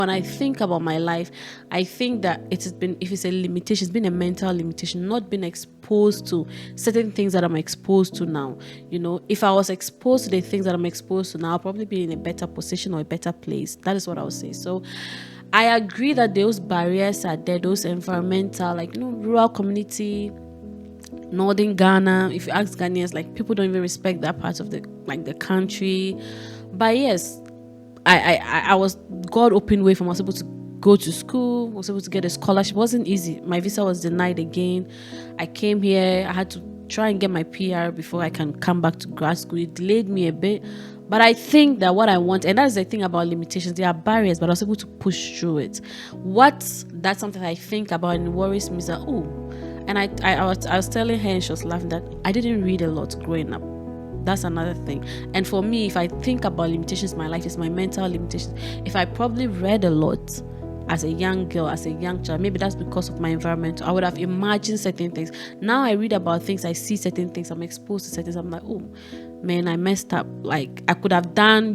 When I think about my life, I think that it has been, if it's a limitation, it's been a mental limitation, not being exposed to certain things that I'm exposed to now. If I was exposed to the things that I'm exposed to now, I'll probably be in a better position or a better place. That is what I would say. So I agree that those barriers are there, those environmental, like, rural community, northern Ghana. If you ask Ghanaians, like, people don't even respect that part of the country. But yes, I was, God opened way for me. I was able to go to school, was able to get a scholarship. It wasn't easy. My visa was denied again. I came here, I had to try and get my PR before I can come back to grad school. It delayed me a bit. But I think that what I want, and that's the thing about limitations, there are barriers, but I was able to push through it. That's something I think about, and it worries me is that, and I was telling her, and she was laughing, that I didn't read a lot growing up. That's another thing. And for me, if I think about limitations in my life, it's my mental limitations. If I probably read a lot as a young girl, as a young child, maybe that's because of my environment, I would have imagined certain things. Now I read about things, I see certain things, I'm exposed to certain things, I'm like, oh man, I messed up. Like, I could have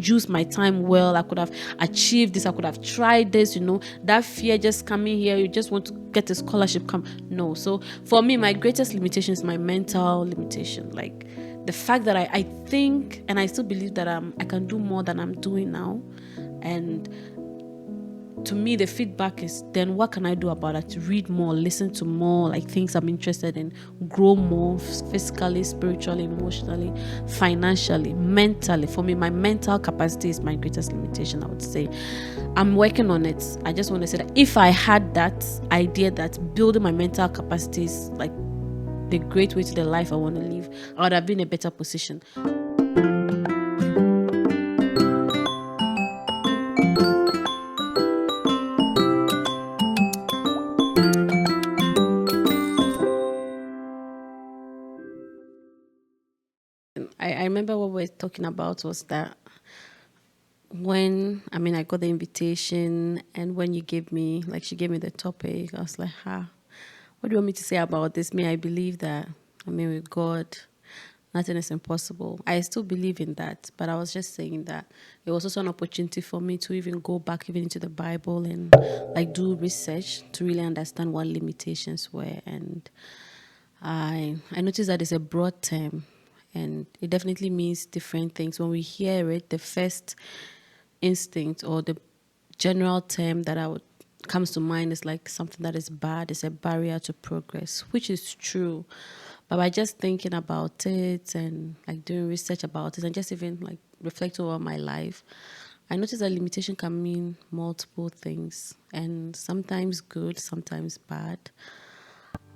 used my time well, I could have achieved this, I could have tried this. That fear just coming here, you just want to get a scholarship, no. So for me, my greatest limitation is my mental limitation. Like, the fact that I think, and I still believe that I can do more than I'm doing now. And to me, the feedback is, then what can I do about it? To read more, listen to more, like, things I'm interested in, grow more physically, spiritually, emotionally, financially, mentally. For me, my mental capacity is my greatest limitation, I would say. I'm working on it. I just want to say that if I had that idea that building my mental capacity is like the great way to the life I want to live, I would have been in a better position. I remember what we were talking about was that when I got the invitation, and when she gave me the topic, I was like, what do you want me to say about this? I believe that, with God, nothing is impossible. I still believe in that, but I was just saying that it was also an opportunity for me to even go back even into the Bible and like do research to really understand what limitations were. And I noticed that it's a broad term, and it definitely means different things. When we hear it, the first instinct or the general term that comes to mind is like something that is bad, is a barrier to progress, which is true. But by just thinking about it and like doing research about it and just even like reflecting over my life, I noticed that limitation can mean multiple things, and sometimes good, sometimes bad.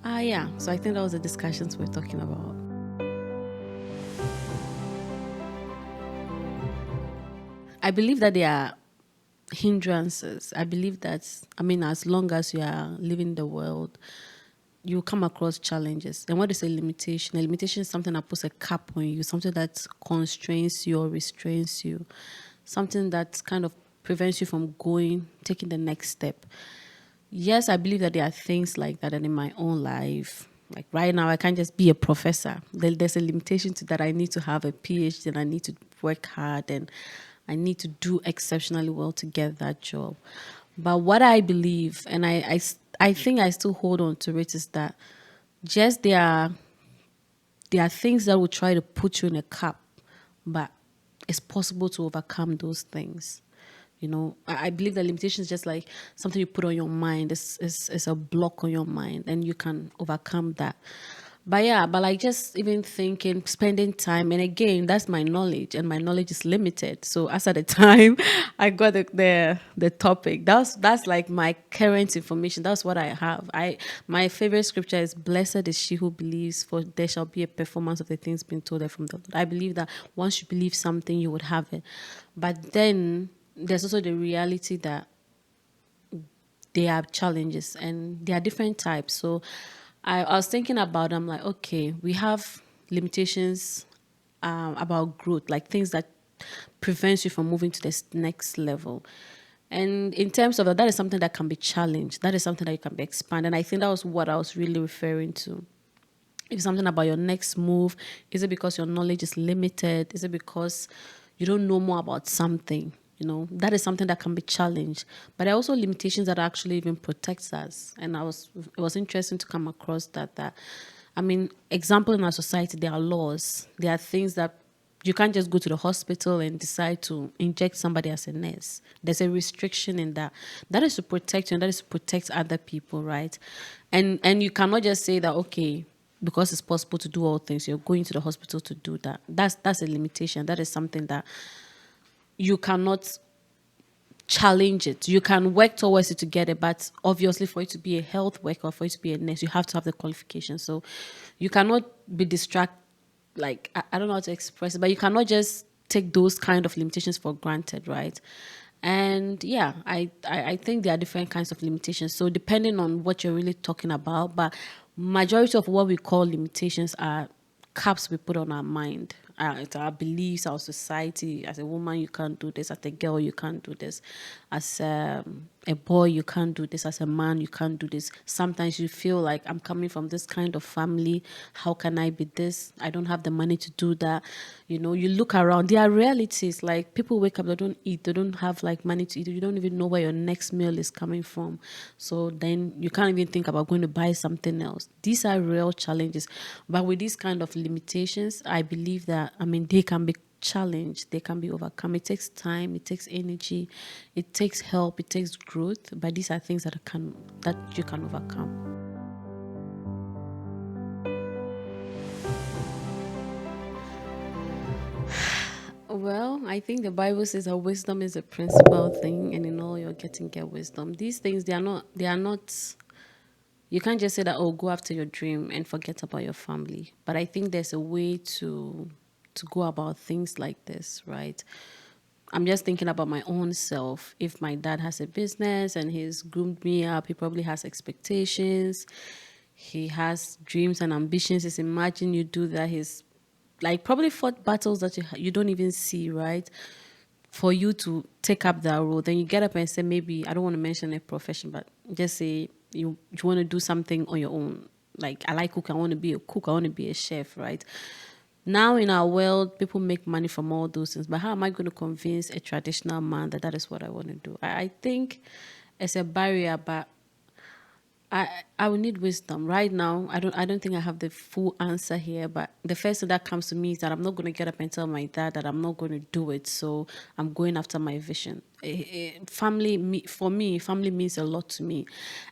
Yeah. So I think that was the discussions we're talking about. I believe that there are hindrances. I believe that, as long as you are living in the world, you come across challenges. And what is a limitation? A limitation is something that puts a cap on you, something that constrains you or restrains you, something that kind of prevents you from taking the next step. Yes, I believe that there are things like that in my own life. Like right now, I can't just be a professor. There's a limitation to that. I need to have a PhD, and I need to work hard, and I need to do exceptionally well to get that job. But what I believe, and I think I still hold on to it, is that just there are things that will try to put you in a cap, but it's possible to overcome those things. I believe that limitation is just like something you put on your mind. It's a block on your mind, and you can overcome that. But yeah, but like just even thinking, spending time, and again, that's my knowledge, and my knowledge is limited. So as at the time I got the topic, that's like my current information. That's what I have. My favorite scripture is, "Blessed is she who believes, for there shall be a performance of the things being told her from the Lord." I believe that once you believe something, you would have it. But then there's also the reality that there are challenges, and there are different types. So I was thinking about, I'm like, okay, we have limitations about growth, like things that prevents you from moving to this next level. And in terms of that is something that can be challenged. That is something that you can be expanded. And I think that was what I was really referring to. If something about your next move, is it because your knowledge is limited? Is it because you don't know more about something? that is something that can be challenged. But there are also limitations that actually even protects us. And it was interesting to come across that I mean, example, in our society, there are laws. There are things that you can't just go to the hospital and decide to inject somebody as a nurse. There's a restriction in that. That is to protect you, and that is to protect other people, right? And you cannot just say that, okay, because it's possible to do all things, you're going to the hospital to do that. That's a limitation. That is something that you cannot challenge it. You can work towards it to get it, but obviously for it to be a health worker, for it to be a nurse, you have to have the qualification. So you cannot be distracted. Like, I don't know how to express it, but you cannot just take those kind of limitations for granted, right? And yeah, I think there are different kinds of limitations. So depending on what you're really talking about, but majority of what we call limitations are caps we put on our mind. It's our beliefs, our society. As a woman, you can't do this. As a girl, you can't do this. As a boy, you can't do this. As a man, you can't do this. Sometimes you feel like, I'm coming from this kind of family. How can I be this? I don't have the money to do that. You look around. There are realities. Like, people wake up, they don't eat. They don't have like money to eat. You don't even know where your next meal is coming from. So then you can't even think about going to buy something else. These are real challenges. But with these kind of limitations, I believe that, I mean, they can be challenged, they can be overcome. It takes time, it takes energy, it takes help, it takes growth. But these are things that you can overcome. Well, I think the Bible says that wisdom is a principal thing, and in all you're getting, get wisdom. These things, they are not. You can't just say that, oh, go after your dream and forget about your family. But I think there's a way to go about things like this, right? I'm just thinking about my own self. If my dad has a business and he's groomed me up, he probably has expectations. He has dreams and ambitions. Just imagine you do that. He's like probably fought battles that you don't even see, right? For you to take up that role, then you get up and say, maybe, I don't want to mention a profession, but just say you want to do something on your own. Like, I like cook, I want to be a cook, I want to be a chef, right? Now in our world, people make money from all those things, but how am I going to convince a traditional man that that is what I want to do? I think it's a barrier, but I will need wisdom. Right now, I don't think I have the full answer here, but the first thing that comes to me is that I'm not going to get up and tell my dad that I'm not going to do it. So I'm going after my vision. For me, family means a lot to me.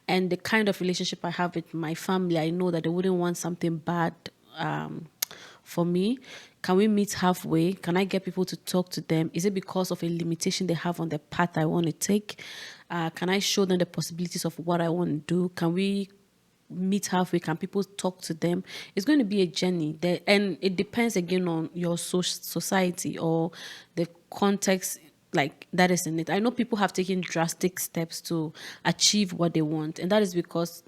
And the kind of relationship I have with my family, I know that they wouldn't want something bad for me. Can we meet halfway? Can I get people to talk to them? Is it because of a limitation they have on the path I want to take? Can I show them the possibilities of what I want to do? Can we meet halfway? Can people talk to them? It's going to be a journey there, and it depends again on your society or the context like that is in it. I know people have taken drastic steps to achieve what they want, and that is because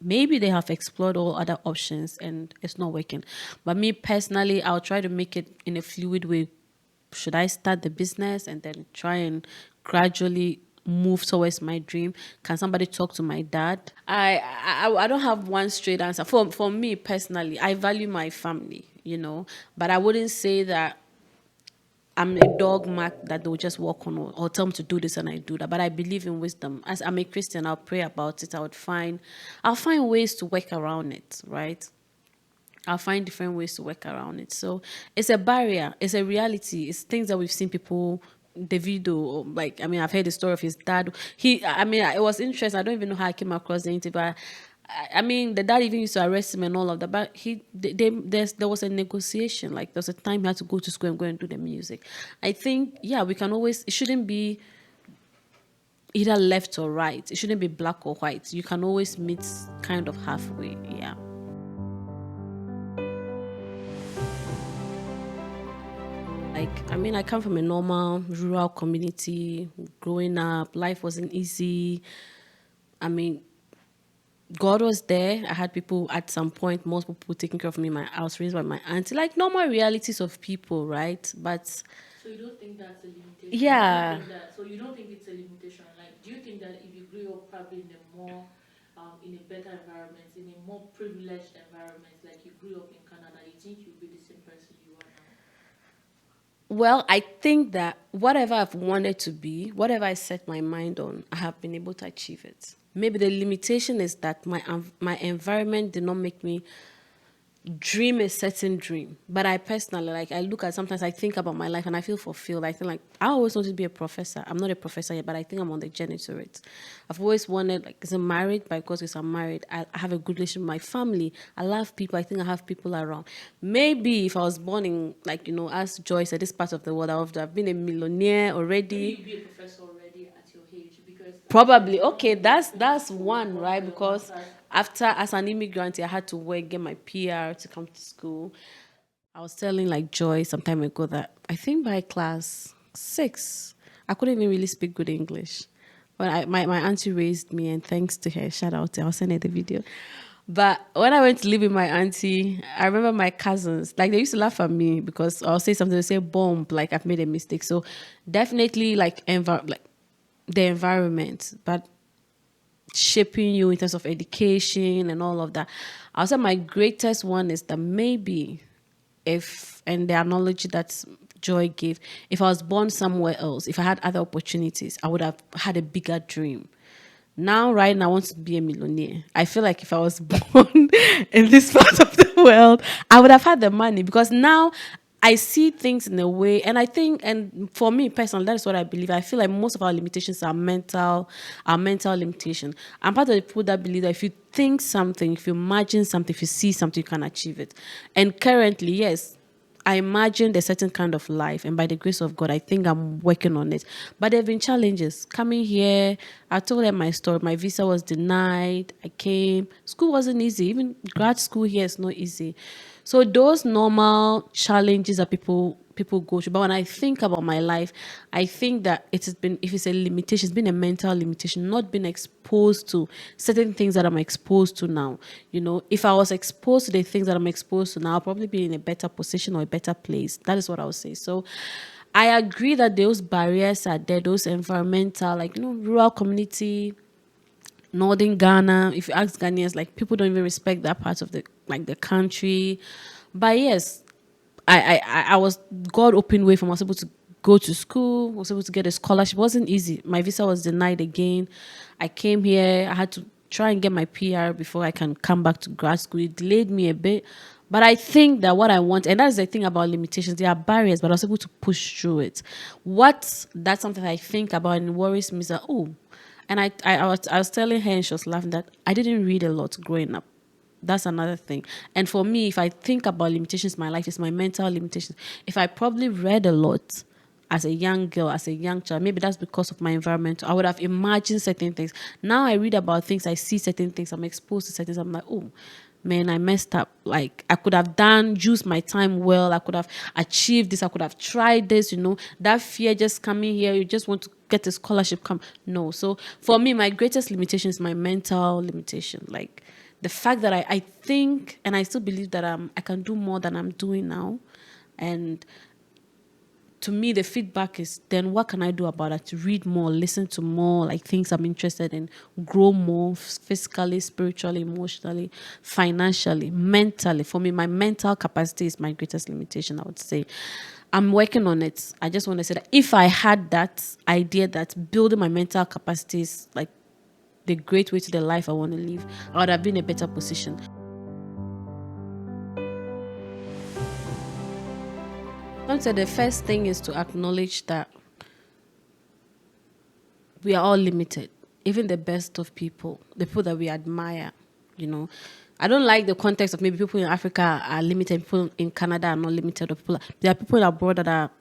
maybe they have explored all other options and it's not working. But me personally, I'll try to make it in a fluid way. Should I start the business and then try and gradually move towards my dream? Can somebody talk to my dad? I don't have one straight answer. For me personally, I value my family, but I wouldn't say that I'm a dogma that they'll just walk on or tell me to do this and I do that. But I believe in wisdom. As I'm a Christian, I'll pray about it. I'll find ways to work around it, right? I'll find different ways to work around it. So it's a barrier. It's a reality. It's things that we've seen people, the video, like, I mean, I've heard the story of his dad. I mean, it was interesting. I don't even know how I came across the interview, but I mean, the dad even used to arrest him and all of that. But there was a negotiation. Like, there was a time he had to go to school and go and do the music. I think, yeah, it shouldn't be either left or right. It shouldn't be black or white. You can always meet kind of halfway. Yeah. Like, I mean, I come from a normal rural community. Growing up, life wasn't easy. I mean, God was there. I had people at some point, most people taking care of me. I was raised by my auntie, like normal realities of people, right? But So you don't think that's a limitation? yeah, So you don't think it's a limitation? Like, do you think that if you grew up probably in a better environment, in a more privileged environment, like you grew up in Canada, you think you'll be the same person you are now? Well, I think that whatever I've wanted to be, whatever I set my mind on, I have been able to achieve it. Maybe the limitation is that my environment did not make me dream a certain dream. But I personally, like, I look at, sometimes I think about my life and I feel fulfilled. I think, like, I always wanted to be a professor. I'm not a professor yet, but I think I'm on the journey to it. I've always wanted, like, as a married, but because I'm married, I have a good relationship with my family. I love people. I think I have people around. Maybe if I was born in, like, as Joy said, this part of the world, I would have been a millionaire Maybe already. you'll be a professor already at your age, because like you said, Probably. you don't Okay, need to finish that's school one, or right? do your Because masters. after, as an immigrant, I had to work, get my PR to come to school. I was telling, like, Joy some time ago that I think by class six, I couldn't even really speak good English. When my auntie raised me, and thanks to her, shout out to her, I'll send her the video. But when I went to live with my auntie, I remember my cousins, like, they used to laugh at me because I'll say something, they say bomb, like I've made a mistake. So definitely, like, like the environment, but shaping you in terms of education and all of that. I'll say my greatest one is that maybe, if, and the analogy that Joy gave, if I was born somewhere else, if I had other opportunities, I would have had a bigger dream. Now, right now, I want to be a millionaire. I feel like if I was born in this part of the world, I would have had the money, because now I see things in a way, and I think, and for me personally, that is what I believe. I feel like most of our limitations are mental limitation. I'm part of the people that believe that if you think something, if you imagine something, if you see something, you can achieve it. And currently, yes, I imagined a certain kind of life, and by the grace of God, I think I'm working on it. But there have been challenges coming here. I told them my story. My visa was denied. I came. School wasn't easy. Even grad school here is not easy. So those normal challenges that people go through. But when I think about my life, I think that it has been, if it's a limitation, it's been a mental limitation, not being exposed to certain things that I'm exposed to now. If I was exposed to the things that I'm exposed to now, I'll probably be in a better position or a better place. That is what I would say. So I agree that those barriers are there, those environmental, like, rural community, northern Ghana. If you ask Ghanaians, like, people don't even respect that part of the country. But yes, I was, God opened way for me. I was able to go to school, was able to get a scholarship. It wasn't easy. My visa was denied again. I came here, I had to try and get my PR before I can come back to grad school. It delayed me a bit. But I think that what I want, and that's the thing about limitations, there are barriers, but I was able to push through it. That's something I think about, and it worries me is that, oh, and I was telling her, and she was laughing, that I didn't read a lot growing up. That's another thing. And for me, if I think about limitations in my life, it's my mental limitations. If I probably read a lot as a young girl, as a young child, maybe that's because of my environment. I would have imagined certain things. Now I read about things, I see certain things, I'm exposed to certain things. I'm like, oh, man, I messed up. Like, I could have used my time well. I could have achieved this. I could have tried this, that fear just coming here. You just want to get a scholarship, come. No. So for me, my greatest limitation is my mental limitation. Like, the fact that I think, and I still believe that I can do more than I'm doing now. And to me, the feedback is, then what can I do about it? To read more, listen to more, like, things I'm interested in, grow more physically, spiritually, emotionally, financially, mentally. For me, my mental capacity is my greatest limitation, I would say. I'm working on it. I just want to say that if I had that idea that building my mental capacity is like the great way to the life I want to live, I would have been in a better position. So the first thing is to acknowledge that we are all limited. Even the best of people, the people that we admire, you know. I don't like the context of maybe people in Africa are limited, people in Canada are not limited, or there are people abroad that are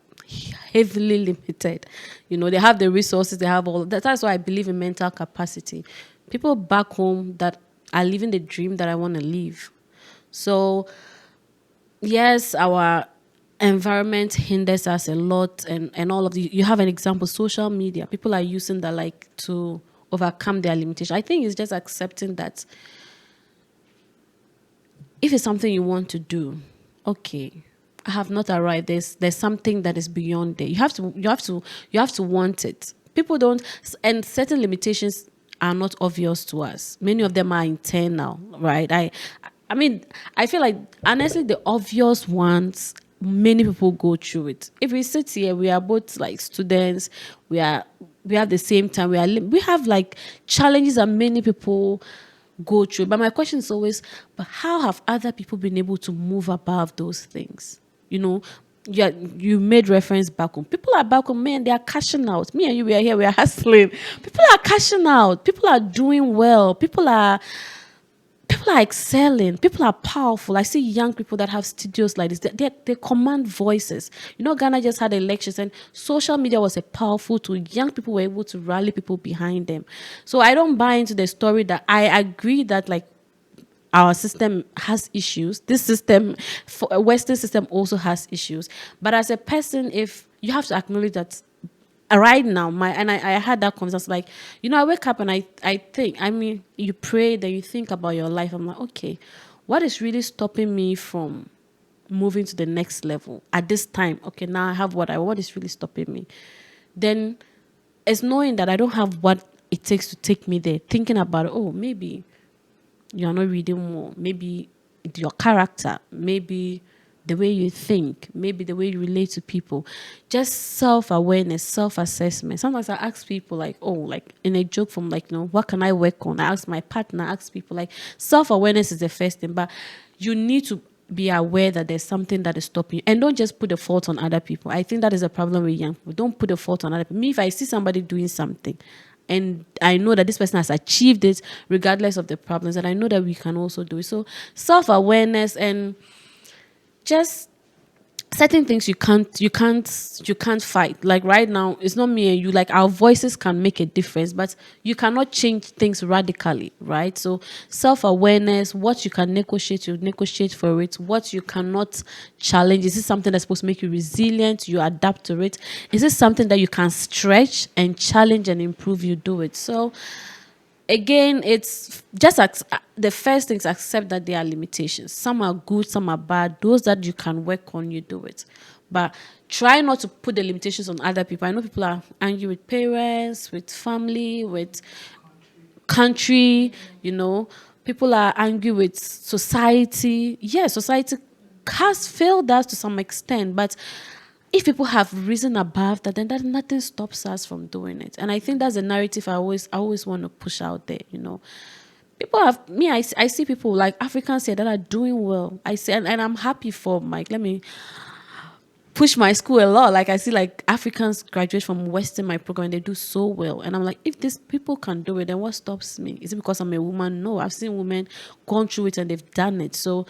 heavily limited. They have the resources, they have all that. That's why I believe in mental capacity. People back home that are living the dream that I want to live. So yes, our environment hinders us a lot, and all of the, you have an example, social media, people are using that, like, to overcome their limitation. I think it's just accepting that if it's something you want to do, okay, I have not arrived, there's something that is beyond there. You have to want it. People don't, and certain limitations are not obvious to us. Many of them are internal, right? I mean, I feel like, honestly, the obvious ones many people go through it. If we sit here, we are both like students. We have the same time. We have like challenges that many people go through. But my question is always, but how have other people been able to move above those things? You know, yeah, you made reference back home. People are back home, man, they are cashing out. Me and you, we are here, we are hustling. People are cashing out. People are doing well. People are excelling. People are powerful. I see young people that have studios like this. They command voices. You know, Ghana just had elections, and social media was a powerful tool. Young people were able to rally people behind them. So I don't buy into the story that I agree that like our system has issues. This system, for a Western system, also has issues. But as a person, if you have to acknowledge that right now, I had that conversation. Like, you know, I wake up and I think. I mean, you pray, then you think about your life. I'm like, okay, what is really stopping me from moving to the next level at this time? Okay, now I have what I want. What is really stopping me? Then it's knowing that I don't have what it takes to take me there. Thinking about, oh, maybe you're not reading more. Maybe your character, maybe the way you think, maybe the way you relate to people. Just self-awareness, self-assessment. Sometimes I ask people like, oh, like in a joke from like, you know, what can I work on? I ask my partner, I ask people like self-awareness is the first thing, but you need to be aware that there's something that is stopping you. And don't just put the fault on other people. I think that is a problem with young people. Don't put the fault on other people. Me, if I see somebody doing something, and I know that this person has achieved it regardless of the problems, and I know that we can also do it. So self-awareness and just certain things you can't fight. Like right now, it's not me and you. Like our voices can make a difference, but you cannot change things radically, right? So self-awareness, what you can negotiate, you negotiate for it. What you cannot challenge, is this something that's supposed to make you resilient, you adapt to it? Is this something that you can stretch and challenge and improve, you do it? So again, it's just the first thing is accept that there are limitations. Some are good, some are bad. Those that you can work on, you do it. But try not to put the limitations on other people. I know people are angry with parents, with family, with country, you know. People are angry with society. Yes, society has failed us to some extent, but if people have risen above that, then that nothing stops us from doing it. And I think that's a narrative I always want to push out there, you know. People have me, I see people like Africans here that are doing well. I see, and I'm happy for Mike. Let me push my school a lot. Like I see like Africans graduate from Western my program and they do so well. And I'm like, if these people can do it, then what stops me? Is it because I'm a woman? No, I've seen women gone through it and they've done it. So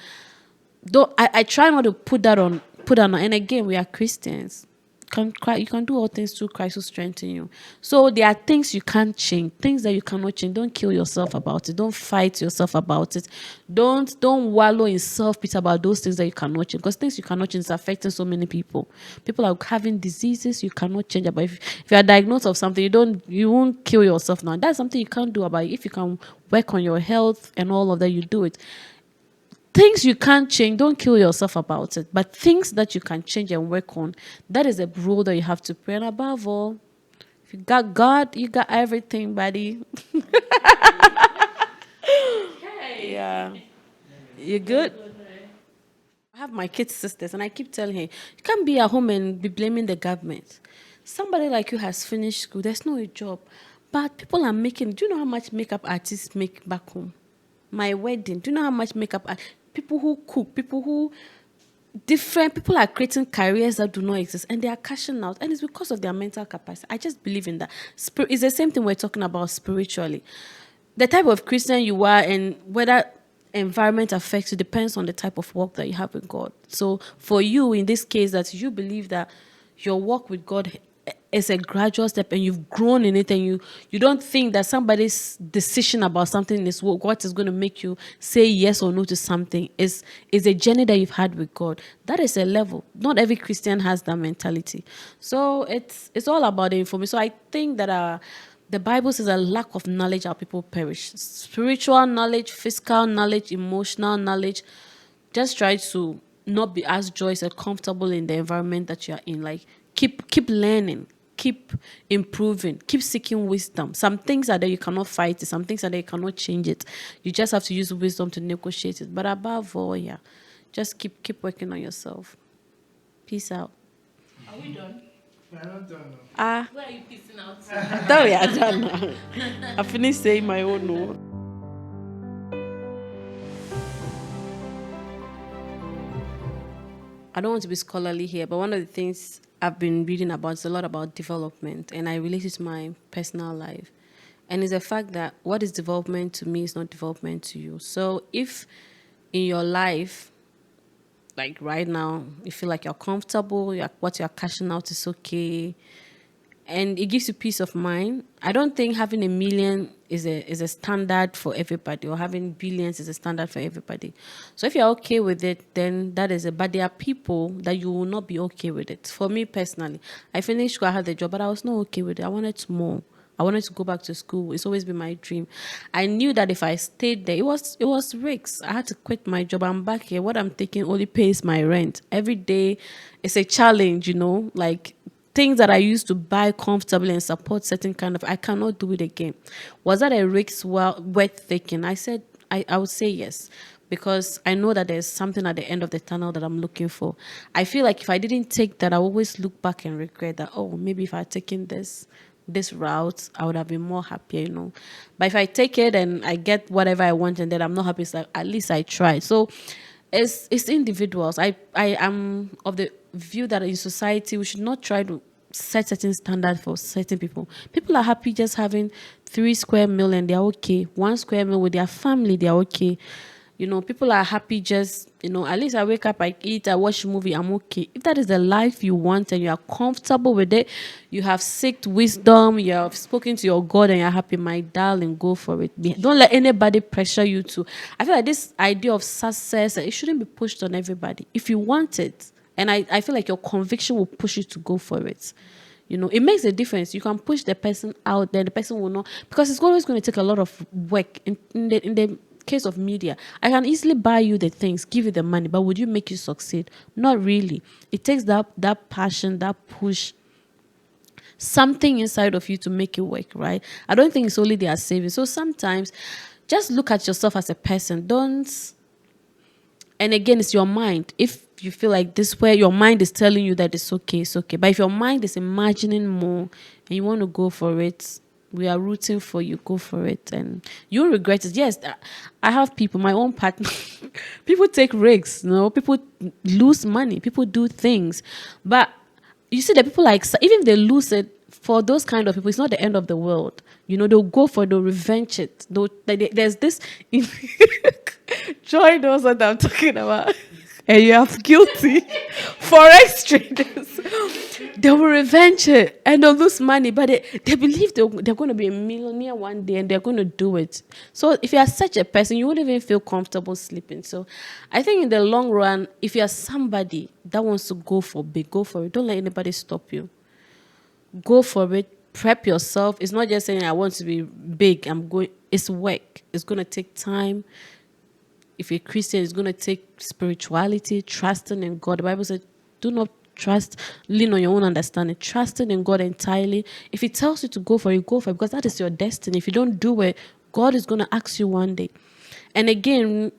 don't I try not to put on, and again, we are Christians. You can do all things through Christ who strengthens you. So there are things you can't change, things that you cannot change. Don't kill yourself about it. Don't fight yourself about it. Don't wallow in self-pity about those things that you cannot change. Because things you cannot change is affecting so many people. People are having diseases you cannot change about. If you are diagnosed of something, you won't kill yourself now. That's something you can't do about it. If you can work on your health and all of that, you do it. Things you can't change, don't kill yourself about it. But things that you can change and work on, that is a role that you have to play. And above all, if you got God, you got everything, buddy. Okay. Yeah. You good? I have my kids' sisters, and I keep telling her, you can't be at home and be blaming the government. Somebody like you has finished school, there's no job. But people are making, do you know how much makeup artists make back home? My wedding, do you know how much people who cook, people who different people are creating careers that do not exist and they are cashing out, and it's because of their mental capacity. I just believe in that. It's the same thing we're talking about spiritually. The type of Christian you are and whether environment affects you depends on the type of work that you have with God. So for you in this case, that you believe that your work with God is a gradual step and you've grown in it, and you don't think that somebody's decision about something is what is going to make you say yes or no to something is a journey that you've had with God. That is a level. Not every Christian has that mentality. So it's all about the information. So I think that the Bible says a lack of knowledge our people perish. Spiritual knowledge, physical knowledge, emotional knowledge. Just try to not be as joyous and comfortable in the environment that you are in. Like keep learning, keep improving, keep seeking wisdom. Some things are that you cannot fight it, some things are that you cannot change it. You just have to use wisdom to negotiate it. But above all, yeah, just keep working on yourself. Peace out. Are we done? We're not done. Ah, Where are you pissing out I to? thought we are done now. I finished saying my own no. I don't want to be scholarly here, but one of the things I've been reading about is a lot about development, and I relate it to my personal life. And it's the fact that what is development to me is not development to you. So if in your life, like right now, you feel like you're comfortable, what you're cashing out is okay, and it gives you peace of mind. I don't think having a million is a standard for everybody, or having billions is a standard for everybody. So if you're okay with it, then that is it. But there are people that you will not be okay with it. For me personally, I finished school, I had the job, but I was not okay with it. I wanted more. I wanted to go back to school. It's always been my dream. I knew that if I stayed there, it was risks. I had to quit my job. I'm back here. What I'm taking only pays my rent. Every day it's a challenge, like things that I used to buy comfortably and support certain kind of, I cannot do it again. Was that a risk worth taking? I would say yes, because I know that there's something at the end of the tunnel that I'm looking for. I feel like if I didn't take that, I always look back and regret that, oh, maybe if I had taken this route, I would have been more happier. But if I take it and I get whatever I want and then I'm not happy, it's like at least I tried. So it's individuals. I am of the view that in society we should not try to set certain standards for certain people. People are happy just having 3 square meal and they're okay. 1 square meal with their family, they're okay. People are happy just, at least I wake up, I eat, I watch a movie, I'm okay. If that is the life you want and you are comfortable with it, you have sought wisdom, you have spoken to your God and you're happy, my darling, go for it. Don't let anybody pressure you to. I feel like this idea of success, it shouldn't be pushed on everybody. If you want it, and I feel like your conviction will push you to go for it. It makes a difference. You can push the person out, then the person will not, because it's always going to take a lot of work. In the case of media, I can easily buy you the things, give you the money, but would you make you succeed? Not really. It takes that passion, that push, something inside of you to make it work, right? I don't think it's only their saving. So sometimes just look at yourself as a person. Don't, and again, it's your mind. If you feel like this way, your mind is telling you that it's okay, it's okay. But if your mind is imagining more and you want to go for it, we are rooting for you. Go for it, and you'll regret it. Yes, I have people, my own partner. People take risks. People lose money. People do things, but you see that people like, even if they lose it, for those kind of people, it's not the end of the world. They'll go for it, they'll revenge it. There's this. Joy knows what I'm talking about. And you have guilty forex traders. They will revenge it and they'll lose money, but they believe they're going to be a millionaire one day and they're going to do it. So if you are such a person, you wouldn't even feel comfortable sleeping. So I think in the long run, if you are somebody that wants to go for big, go for it. Don't let anybody stop you. Go for it. Prep yourself. It's not just saying I want to be big. It's work. It's going to take time. If you're a Christian, it's going to take spirituality, trusting in God. The Bible says, do not lean on your own understanding. Trusting in God entirely. If He tells you to go for it, go for it, because that is your destiny. If you don't do it, God is going to ask you one day. And again,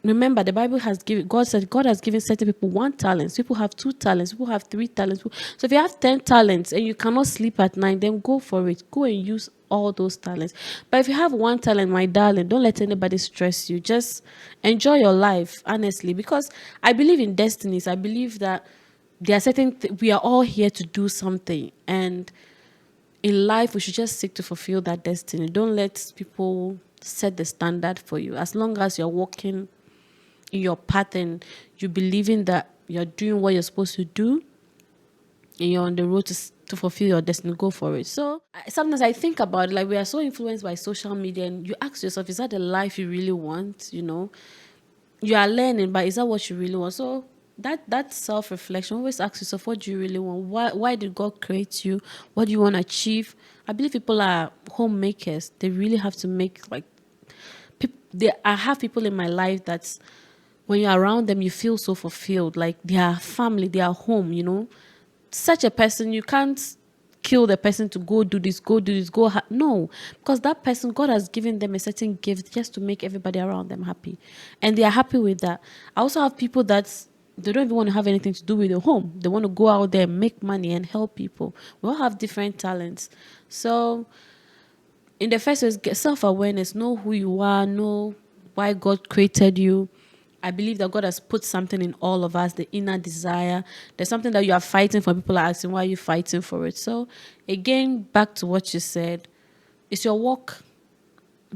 remember, the Bible has given, God said God has given certain people 1 talent. People have 2 talents. People have 3 talents. So if you have 10 talents and you cannot sleep at night, then go for it. Go and use all those talents. But if you have 1 talent, my darling, don't let anybody stress you. Just enjoy your life, honestly, because I believe in destinies. I believe that there are certain we are all here to do something, and in life we should just seek to fulfill that destiny. Don't let people set the standard for you. As long as you're walking in your path and you believing that you're doing what you're supposed to do and you're on the road to fulfill your destiny, go for it. So sometimes I think about it, like we are so influenced by social media, and you ask yourself, is that the life you really want? You are learning, but is that what you really want? So that self-reflection, always ask yourself, what do you really want? Why did God create you? What do you want to achieve? I believe people are homemakers. They really have to make, like, I have people in my life that's, when you're around them, you feel so fulfilled. Like they are family, they are home. Such a person, you can't kill the person to go do this, no, because that person, God has given them a certain gift just to make everybody around them happy, and they are happy with that. I also have people that They don't even want to have anything to do with the home. They want to go out there and make money and help people. We all have different talents. So in the first place, get self-awareness, know who you are, know why God created you. I believe that God has put something in all of us, the inner desire. There's something that you are fighting for. People are asking, why are you fighting for it? So again, back to what you said, it's your walk.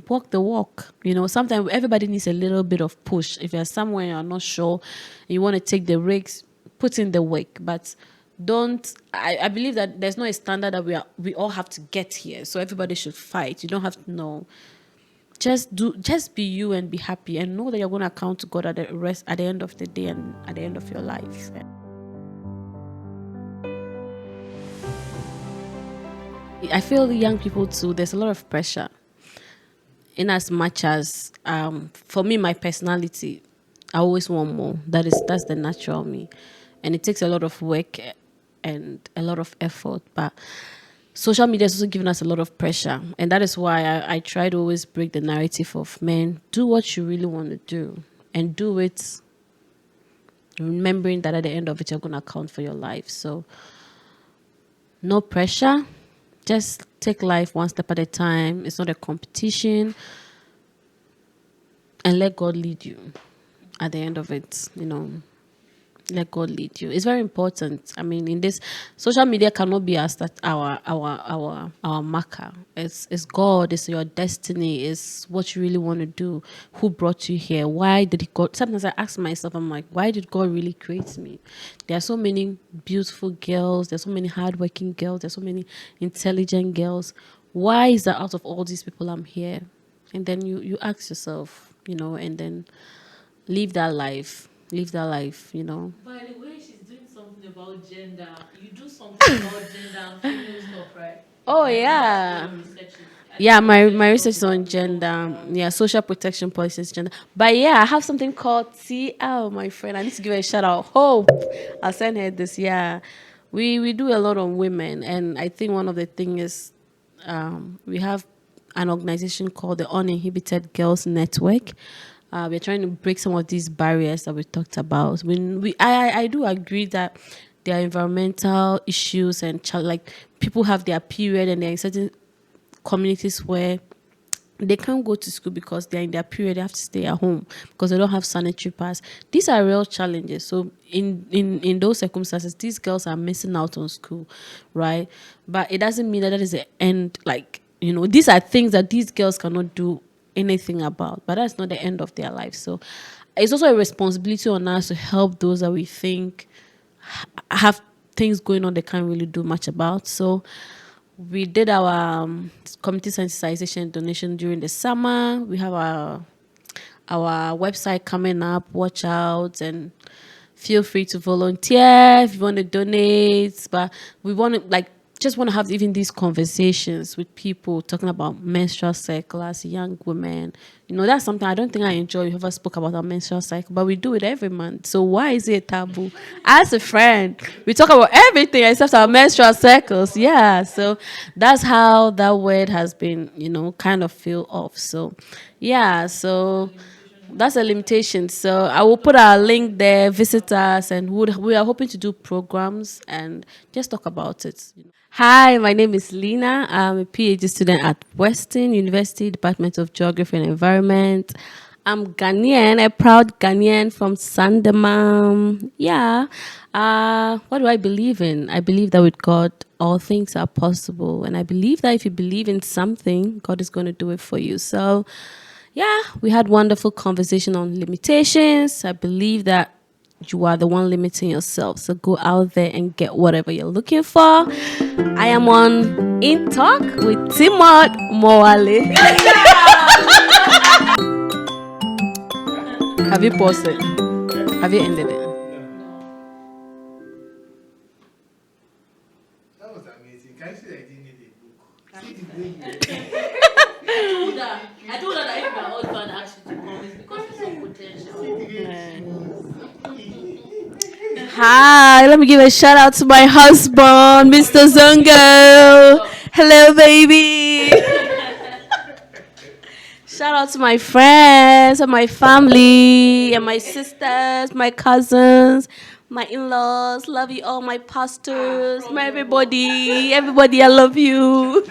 Walk the walk. You know, sometimes everybody needs a little bit of push. If you're somewhere you're not sure and you want to take the risks, put in the work. But don't I believe that there's no a standard that we all have to get here. So everybody should fight. You don't have to know. Just be you and be happy and know that you're gonna account to God at the end of the day and at the end of your life. I feel young people too, there's a lot of pressure in as much as for me, my personality, I always want more. That's the natural me, and it takes a lot of work and a lot of effort. But social media has also given us a lot of pressure, and that is why I try to always break the narrative of men. Do what you really want to do, and do it remembering that at the end of it, you're going to account for your life. So no pressure. Just take life one step at a time. It's not a competition. And let God lead you at the end of it, you know. Let God lead you. It's very important. I mean, in this social media cannot be us that our marker. It's God, it's your destiny, it's what you really want to do. Who brought you here? Why did God? Sometimes I ask myself, I'm like, why did God really create me? There are so many beautiful girls, there's so many hardworking girls, there's so many intelligent girls. Why is that out of all these people I'm here? And then you ask yourself, you know, and then live that life. Live that life, you know. By the way, she's doing something about gender. You do something about gender and female stuff, right? Oh I think that's what yeah. your research is. I Yeah, think your my research research talks is on about revolves gender. around. Yeah, social protection policies, gender. But yeah, I have something called TL, my friend. I need to give her a shout out. Hope. I'll send her this. Yeah. We do a lot on women, and I think one of the thing is we have an organization called the Uninhibited Girls Network. We're trying to break some of these barriers that we talked about. I do agree that there are environmental issues and like people have their period and they're in certain communities where they can't go to school because they're in their period, they have to stay at home because they don't have sanitary pads. These are real challenges. So in those circumstances, these girls are missing out on school, right? But it doesn't mean that that is the end. Like, you know, these are things that these girls cannot do anything about, but that's not the end of their life. So it's also a responsibility on us to help those that we think have things going on they can't really do much about. So we did our community sensitization donation during the summer. We have our website coming up. Watch out and feel free to volunteer if you want to donate. But we want to just want to have even these conversations with people talking about menstrual cycle as young women. You know, that's something I don't think I enjoy. We ever spoke about our menstrual cycle, but we do it every month. So why is it taboo? As a friend, we talk about everything except our menstrual cycles. Yeah. So that's how that word has been, you know, kind of feel off. So yeah. So that's a limitation. So I will put our link there, visit us, and we are hoping to do programs and just talk about it. Hi, my name is Lina. I'm a PhD student at Western University Department of Geography and Environment. I'm Ghanaian, a proud Ghanaian from Sandemam. Yeah. What do I believe in? I believe that with God, all things are possible. And I believe that if you believe in something, God is going to do it for you. So, yeah, we had wonderful conversation on limitations. I believe that you are the one limiting yourself. So go out there and get whatever you're looking for. I am on In Talk with Tmowale. Have you paused it? Have you ended it? No. That was amazing. Can you see that I didn't need a book? Can See you the way say? you I told her that if my husband asked you to come, it's because it's some potential. Hi, let me give a shout out to my husband, Mr. Zongo. Hello, baby. Shout out to my friends and my family and my sisters, my cousins, my in-laws. Love you all, my Ah, pastors, from my the boy. everybody. Everybody, I love you.